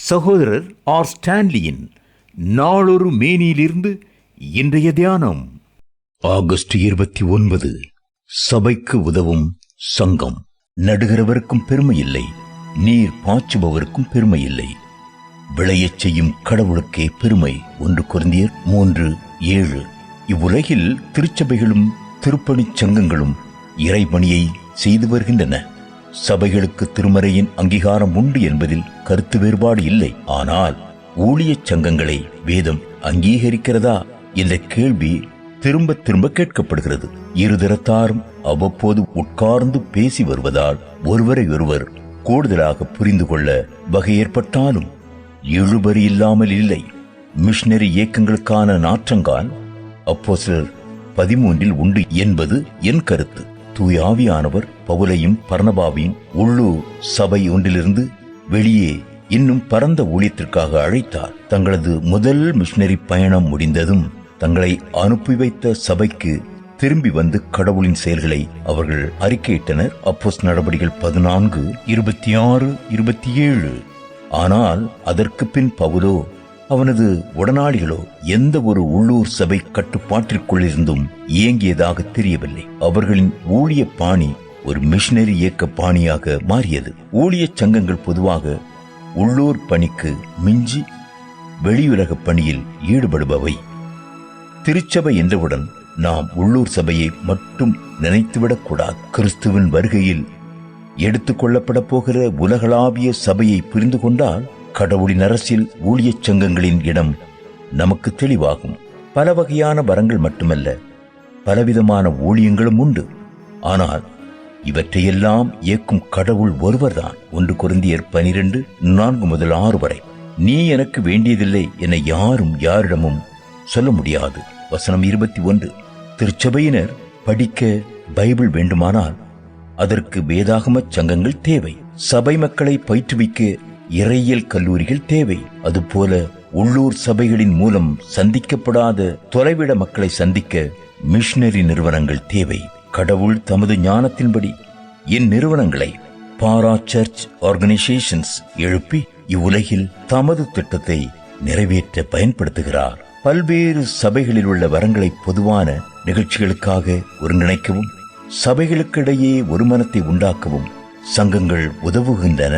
சகோதரர் ஆர் ஸ்டான்லியின் நாளொரு மேனியிலிருந்து இன்றைய தியானம். ஆகஸ்ட் 29. சபைக்கு உதவும் சங்கம். நடுகிறவருக்கும் பெருமை இல்லை, நீர் பாய்ச்சுபவருக்கும் பெருமை இல்லை, விளையச் செய்யும் கடவுளுக்கே பெருமை. 1 கொரிந்தியர் 3:7. இவ்வுலகில் திருச்சபைகளும் திருப்பணிச் சங்கங்களும் இறைபணியை செய்து வருகின்றன. சபைகளுக்கு திருமறையின் அங்கீகாரம் உண்டு என்பதில் கருத்து வேறுபாடு இல்லை. ஆனால் ஊழியச் சங்கங்களை வேதம் அங்கீகரிக்கிறதா என்ற கேள்வி திரும்ப திரும்ப கேட்கப்படுகிறது. இருதரத்தாரும் அவ்வப்போது உட்கார்ந்து பேசி வருவதால் ஒருவரை ஒருவர் கூடுதலாக புரிந்து கொள்ள வகை ஏற்பட்டாலும் இழுபறி இல்லாமல் இல்லை. மிஷனரி இயக்கங்களுக்கான நாற்றங்கால் அப்போஸ்தலர் 13 உண்டு என்பது என் கருத்து. தூய ஆவியானவர் பவுலையும் பர்னபாவையும் உள்ளூர் சபை ஒன்றிலிருந்து வெளியே இன்னும் பரந்த ஊழியத்திற்காக அழைத்தார். தங்களது முதல் மிஷனரி பயணம் முடிந்ததும் தங்களை அனுப்பி வைத்த சபைக்கு திரும்பி வந்து கடவுளின் செயல்களை அவர்கள் அறிக்கையிட்டனர். அப்போஸ்தலர் நடபடிகள் 14:26-27. ஆனால் அதற்கு பின் பவுலோ அவனது உடனாளிகளோ எந்த ஒரு உள்ளூர் சபை கட்டுப்பாட்டிற்குள்ளிருந்தும் இயங்கியதாக தெரியவில்லை. அவர்களின் ஊழிய பாணி ஒரு மிஷனரி இயக்க பாணியாக மாறியது. ஊழியச் சங்கங்கள் பொதுவாக உள்ளூர் பணிக்கு மிஞ்சி வெளியுலக பணியில் ஈடுபடுபவை. திருச்சபை என்றவுடன் நாம் உள்ளூர் சபையை மட்டும் நினைத்துவிடக்கூடாது. கிறிஸ்துவின் வருகையில் எடுத்துக் கொள்ளப்பட போகிற உலகளாவிய சபையை புரிந்து கொண்டால் கடவுளின் அரசில் ஊழியச் சங்கங்களின் இடம் நமக்கு தெளிவாகும். பல வகையான வரங்கள் மட்டுமல்ல, பலவிதமான ஊழியங்களும் உண்டு. ஆனால் இவற்றையெல்லாம் இயக்கும் கடவுள் ஒருவர்தான். 1 கொரிந்தியர் 12:4-6 வரை. நீ எனக்கு வேண்டியதில்லை என யாரும் யாரிடமும் சொல்ல முடியாது. வசனம் 21. திருச்சபையினர் படிக்க பைபிள் வேண்டுமானால் அதற்கு வேதாகம சங்கங்கள் தேவை. சபை மக்களை பயிற்றுவிக்க இறையியல் கல்லூரிகள் தேவை. அதுபோல உள்ளூர் சபைகளின் மூலம் சந்திக்கப்படாத தொலைவிட மக்களை சந்திக்க மிஷனரி நிறுவனங்கள் தேவை. கடவுள் தமது ஞானத்தின்படி இந்நிறுவனங்களை பாரா சர்ச் ஆர்கனைசேஷன்ஸ் எழுப்பி இவ்வுலகில் தமது திட்டத்தை நிறைவேற்ற பயன்படுத்துகிறார். பல்வேறு சபைகளில் உள்ள வரங்களை பொதுவான நிகழ்ச்சிகளுக்காக ஒருங்கிணைக்கவும் சபைகளுக்கிடையே ஒரு மனத்தை உண்டாக்கவும் சங்கங்கள் உதவுகின்றன.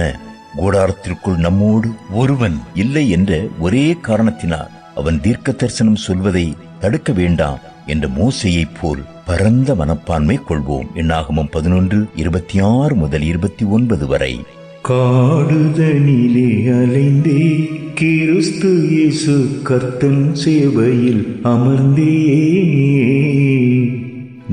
கூடாரத்திற்குள் நம்மோடு ஒருவன் இல்லை என்ற ஒரே காரணத்தினால் அவன் தீர்க்க தரிசனம் சொல்வதை தடுக்க வேண்டாம் என்ற மோசேயைப் போல் பரந்த மனப்பான்மை கொள்வோம். என்னாகமம் 11:26-29 வரை. காடுதனிலே அலைந்தே கிறிஸ்து இயேசு கர்த்தன் சேவையில் அமர்ந்தே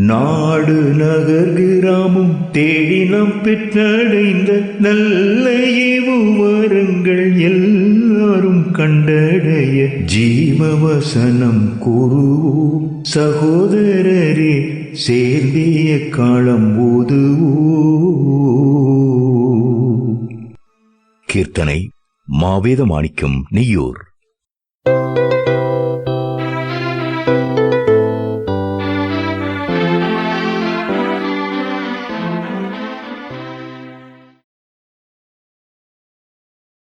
நாடு நகர் கிராமம் தேடி நாம் பெற்றடைந்த நல்ல ஏவுவரங்கள் எல்லாரும் கண்டடைய ஜீவவசனம் கூறுவோம். சகோதரரே சேர்ந்திய காலம் ஓதுவோம். கீர்த்தனை மாவேத மாணிக்கம், நெய்யூர்.